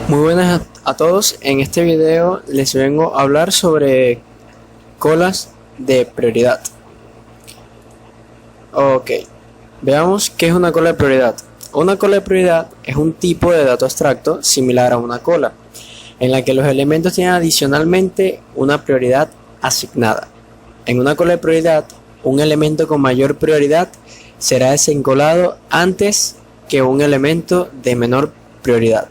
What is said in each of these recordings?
Muy buenas a todos. En este video les vengo a hablar sobre colas de prioridad. Ok, veamos qué es una cola de prioridad. Una cola de prioridad es un tipo de dato abstracto similar a una cola, en la que los elementos tienen adicionalmente una prioridad asignada. En una cola de prioridad, un elemento con mayor prioridad será desencolado antes que un elemento de menor prioridad.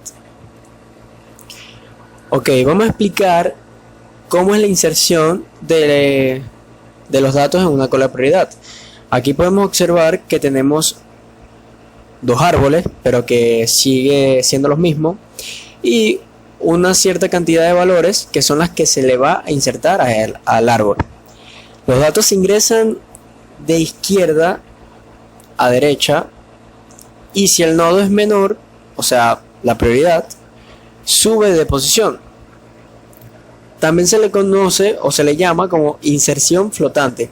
Ok, vamos a explicar cómo es la inserción de los datos en una cola de prioridad. Aquí podemos observar que tenemos dos árboles, pero que sigue siendo los mismos, y una cierta cantidad de valores que son las que se le va a insertar al árbol. Los datos se ingresan de izquierda a derecha, y si el nodo es menor, o sea, la prioridad, sube de posición. También se le conoce o se le llama como inserción flotante,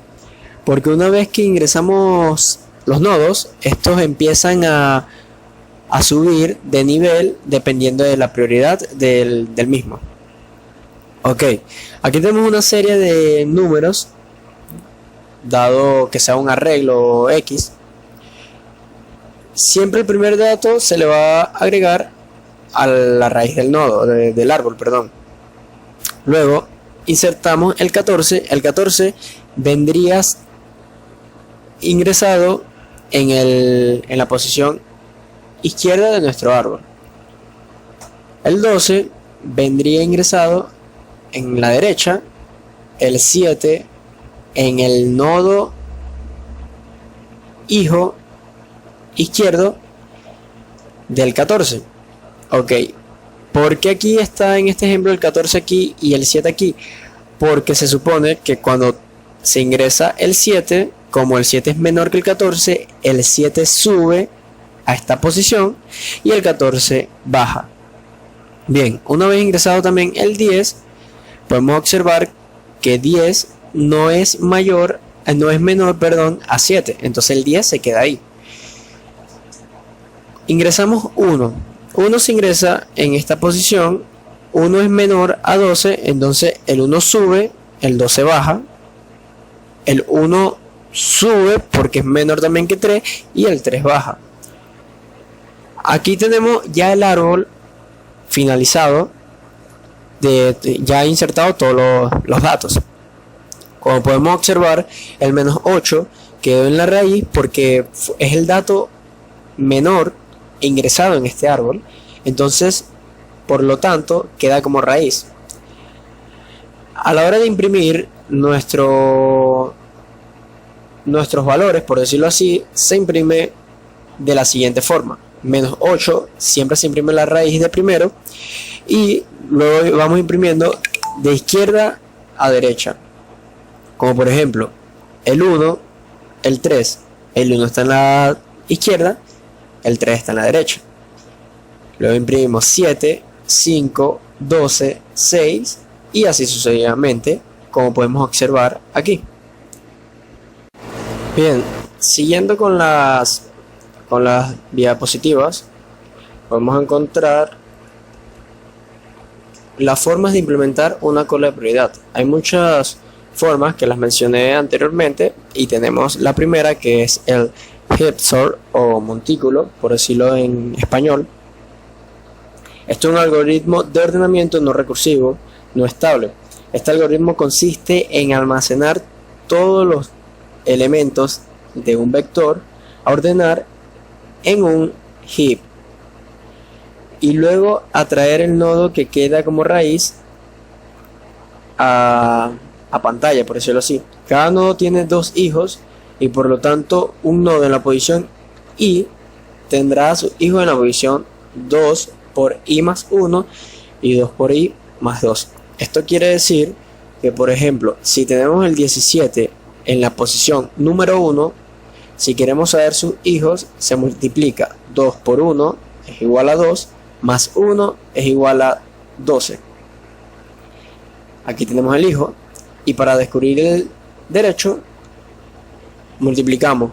porque una vez que ingresamos los nodos, estos empiezan a subir de nivel dependiendo de la prioridad del mismo. Ok, aquí tenemos una serie de números, dado que sea un arreglo X. Siempre el primer dato se le va a agregar a la raíz del nodo, del árbol, perdón. Luego insertamos el 14. El 14 vendría ingresado en la posición izquierda de nuestro árbol. El 12 vendría ingresado en la derecha. El 7 en el nodo hijo izquierdo del 14. Ok, ¿por qué aquí está en este ejemplo el 14 aquí y el 7 aquí? Porque se supone que cuando se ingresa el 7, como el 7 es menor que el 7 sube a esta posición y el 14 baja. Bien, una vez ingresado también el 10, podemos observar que 10 no es menor, a 7, entonces el 10 se queda ahí. Ingresamos 1. 1 se ingresa en esta posición, 1 es menor a 12, entonces el 1 sube, el 12 baja, el 1 sube porque es menor también que 3 y el 3 baja. Aquí tenemos ya el árbol finalizado, ya insertado todos los datos. Como podemos observar, el menos 8 quedó en la raíz porque es el dato menor ingresado en este árbol, entonces por lo tanto queda como raíz. A la hora de imprimir nuestros valores, por decirlo así, se imprime de la siguiente forma: menos 8 siempre se imprime la raíz de primero y luego vamos imprimiendo de izquierda a derecha, como por ejemplo el 1, el 3, el 1 está en la izquierda, el 3 está en la derecha. Luego imprimimos 7, 5, 12, 6 y así sucesivamente, como podemos observar aquí. Bien, siguiendo con las diapositivas, podemos encontrar las formas de implementar una cola de prioridad. Hay muchas formas que las mencioné anteriormente y tenemos la primera, que es el heap sort o montículo, por decirlo en español. Esto es un algoritmo de ordenamiento no recursivo, no estable. Este algoritmo consiste en almacenar todos los elementos de un vector a ordenar en un heap y luego atraer el nodo que queda como raíz a pantalla, por decirlo así. Cada nodo tiene dos hijos y por lo tanto un nodo en la posición i tendrá a su hijo en la posición 2 por i más 1 y 2 por i más 2. Esto quiere decir que, por ejemplo, si tenemos el 17 en la posición número 1, si queremos saber sus hijos, se multiplica 2 por 1 es igual a 2, más 1 es igual a 12. Aquí tenemos el hijo, y para descubrir el derecho, multiplicamos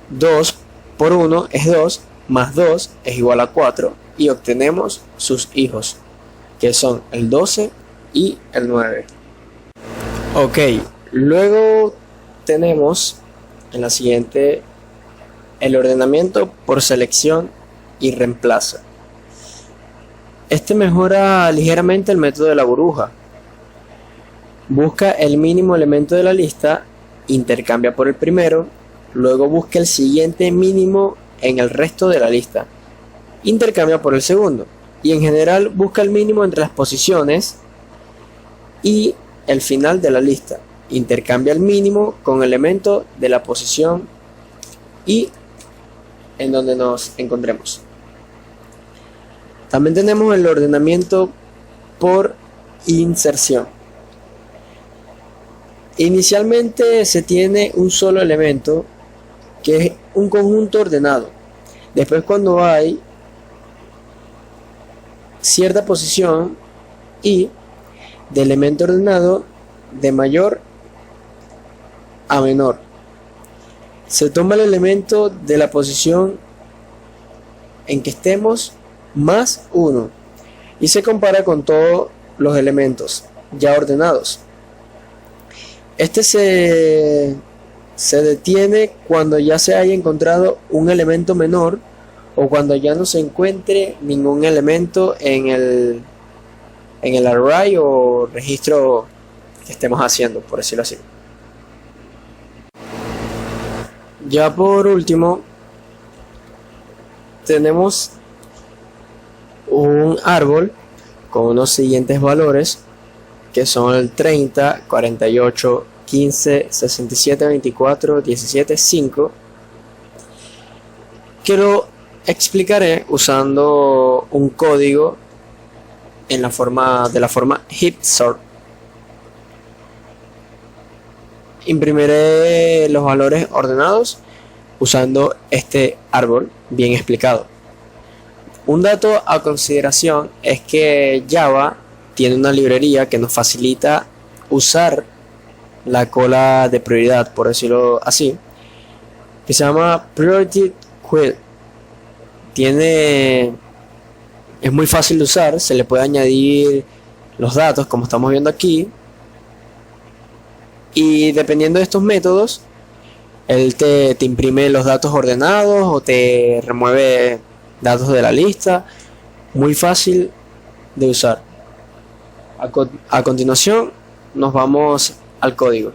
2 por 1 es 2, más 2 es igual a 4, y obtenemos sus hijos, que son el 12 y el 9. Ok, luego tenemos en la siguiente el ordenamiento por selección y reemplazo. Este mejora ligeramente el método de la burbuja. Busca el mínimo elemento de la lista, intercambia por el primero, luego busca el siguiente mínimo en el resto de la lista, intercambia por el segundo, y en general busca el mínimo entre las posiciones y el final de la lista, intercambia el mínimo con el elemento de la posición y en donde nos encontremos. También tenemos el ordenamiento por inserción. Inicialmente se tiene un solo elemento que es un conjunto ordenado. Después, cuando hay cierta posición y de elemento ordenado de mayor a menor, se toma el elemento de la posición en que estemos más 1 y se compara con todos los elementos ya ordenados. Este se detiene cuando ya se haya encontrado un elemento menor o cuando ya no se encuentre ningún elemento en el array o registro que estemos haciendo, por decirlo así. Ya por último, tenemos un árbol con unos siguientes valores, que son el 30, 48, 15, 67, 24, 17, 5, que lo explicaré usando un código de la forma heap sort. Imprimiré los valores ordenados usando este árbol bien explicado. Un dato a consideración es que Java tiene una librería que nos facilita usar la cola de prioridad, por decirlo así, que se llama Priority Queue. Es muy fácil de usar, se le puede añadir los datos como estamos viendo aquí, y dependiendo de estos métodos, él te imprime los datos ordenados o te remueve datos de la lista. Muy fácil de usar. A continuación nos vamos al código.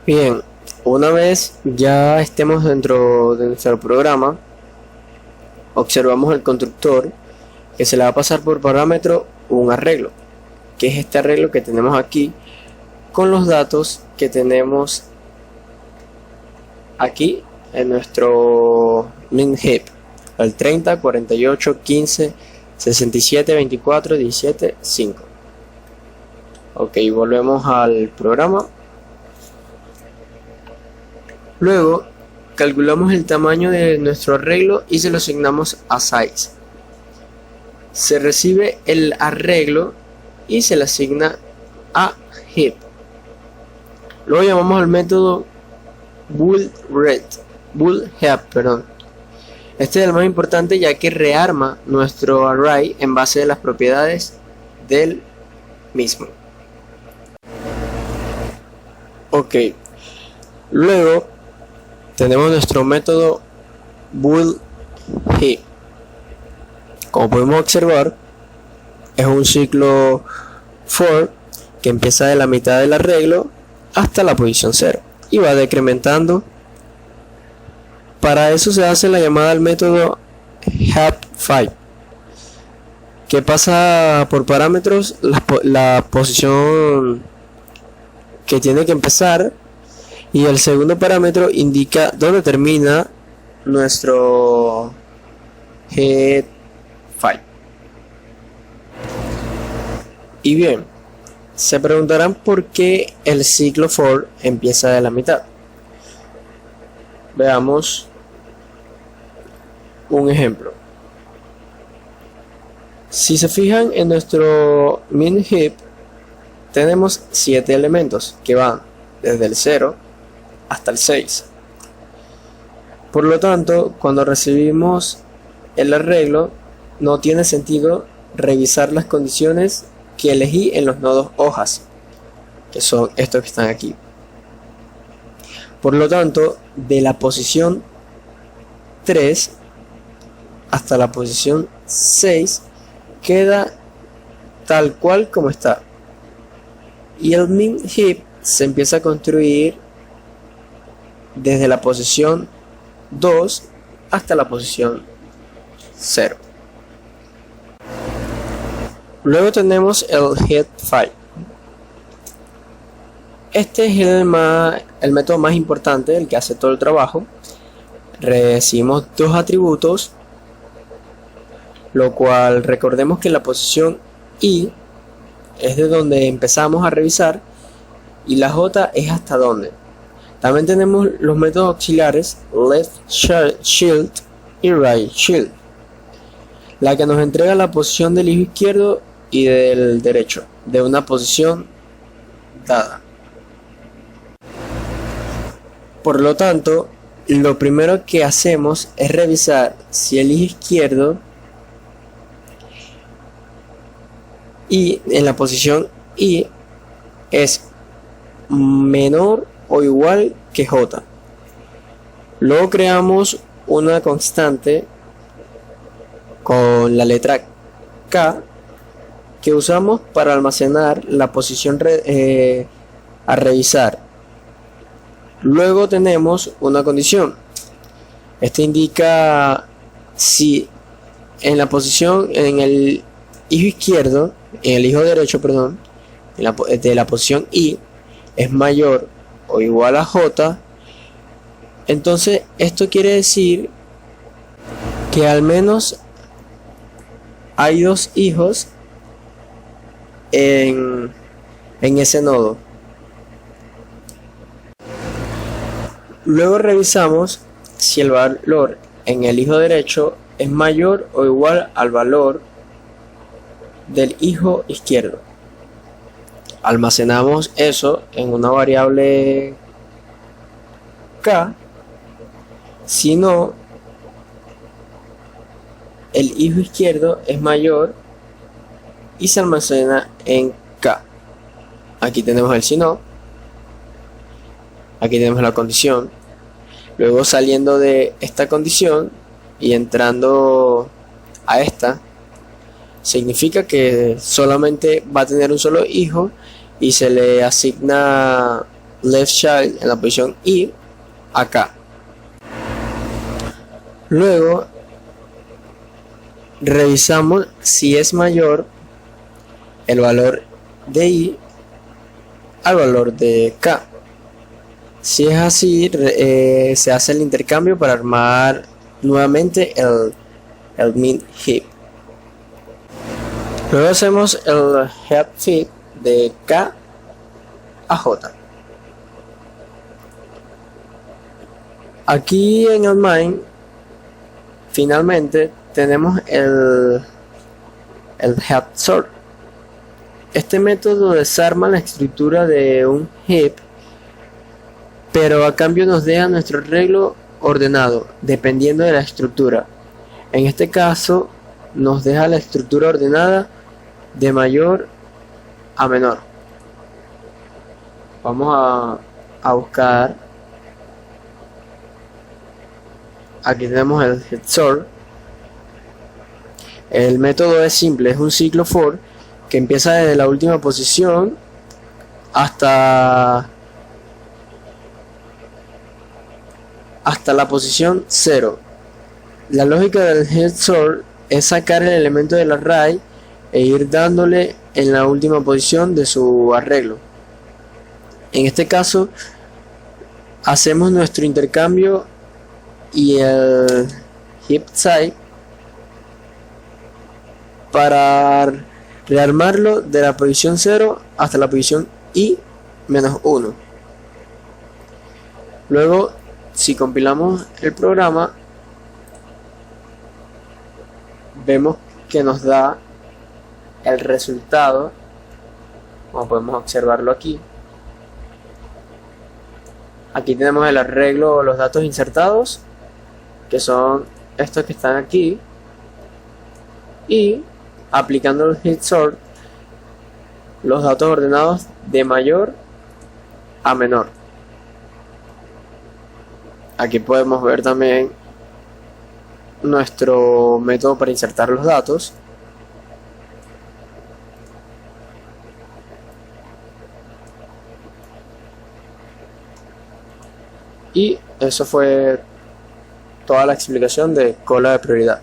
Bien, una vez ya estemos dentro de nuestro programa, observamos el constructor que se le va a pasar por parámetro un arreglo, que es este arreglo que tenemos aquí con los datos que tenemos aquí en nuestro min heap, el 30, 48, 15, 67, 24, 17, 5. Ok, volvemos al programa. Luego calculamos el tamaño de nuestro arreglo y se lo asignamos a size. Se recibe el arreglo y se le asigna a heap. Luego llamamos al método boolheap. Este es el más importante, ya que rearma nuestro array en base de las propiedades del mismo. Ok, luego tenemos nuestro método boolheap. Como podemos observar, es un ciclo for que empieza de la mitad del arreglo hasta la posición 0 y va decrementando. Para eso se hace la llamada al método heap5, que pasa por parámetros la posición que tiene que empezar, y el segundo parámetro indica dónde termina nuestro heap5. Y bien, se preguntarán por qué el ciclo for empieza de la mitad. Veamos un ejemplo. Si se fijan en nuestro min heap, tenemos 7 elementos que van desde el 0 hasta el 6. Por lo tanto, cuando recibimos el arreglo, no tiene sentido revisar las condiciones que elegí en los nodos hojas, que son estos que están aquí. Por lo tanto, de la posición 3 hasta la posición 6 queda tal cual como está. Y el min heap se empieza a construir desde la posición 2 hasta la posición 0. Luego tenemos el head file. Este es el método más importante, el que hace todo el trabajo. Recibimos dos atributos, lo cual recordemos que la posición I es de donde empezamos a revisar y la J es hasta donde. También tenemos los métodos auxiliares left shield y right shield, la que nos entrega la posición del hijo izquierdo y del derecho de una posición dada. Por lo tanto, lo primero que hacemos es revisar si el hijo izquierdo y en la posición I es menor o igual que J. Luego creamos una constante con la letra K que usamos para almacenar la posición a revisar. Luego tenemos una condición. Esta indica si en la posición, en el hijo izquierdo, en el hijo derecho, perdón, de la posición I es mayor o igual a J, entonces esto quiere decir que al menos hay dos hijos en ese nodo. Luego revisamos si el valor en el hijo derecho es mayor o igual al valor del hijo izquierdo. Almacenamos eso en una variable K. Si no, el hijo izquierdo es mayor y se almacena en K. Aquí tenemos el si no. Aquí tenemos la condición. Luego saliendo de esta condición y entrando a esta, significa que solamente va a tener un solo hijo y se le asigna left child en la posición I acá. Luego revisamos si es mayor el valor de I al valor de K. Si es así, se hace el intercambio para armar nuevamente el min heap. Luego hacemos el head fit de K a J. Aquí en el main finalmente tenemos el head sort. Este método desarma la estructura de un heap, pero a cambio nos deja nuestro arreglo ordenado dependiendo de la estructura. En este caso nos deja la estructura ordenada de mayor a menor. Vamos a buscar. Aquí tenemos el head sort. El método es simple, es un ciclo for que empieza desde la última posición hasta la posición 0. La lógica del head sort es sacar el elemento del array e ir dándole en la última posición de su arreglo. En este caso hacemos nuestro intercambio y el heap type para rearmarlo de la posición 0 hasta la posición i-1. Luego, si compilamos el programa, vemos que nos da el resultado, como podemos observarlo aquí. Aquí tenemos el arreglo, los datos insertados, que son estos que están aquí, y aplicando el heap sort los datos ordenados de mayor a menor. Aquí podemos ver también nuestro método para insertar los datos. Y eso fue toda la explicación de cola de prioridad.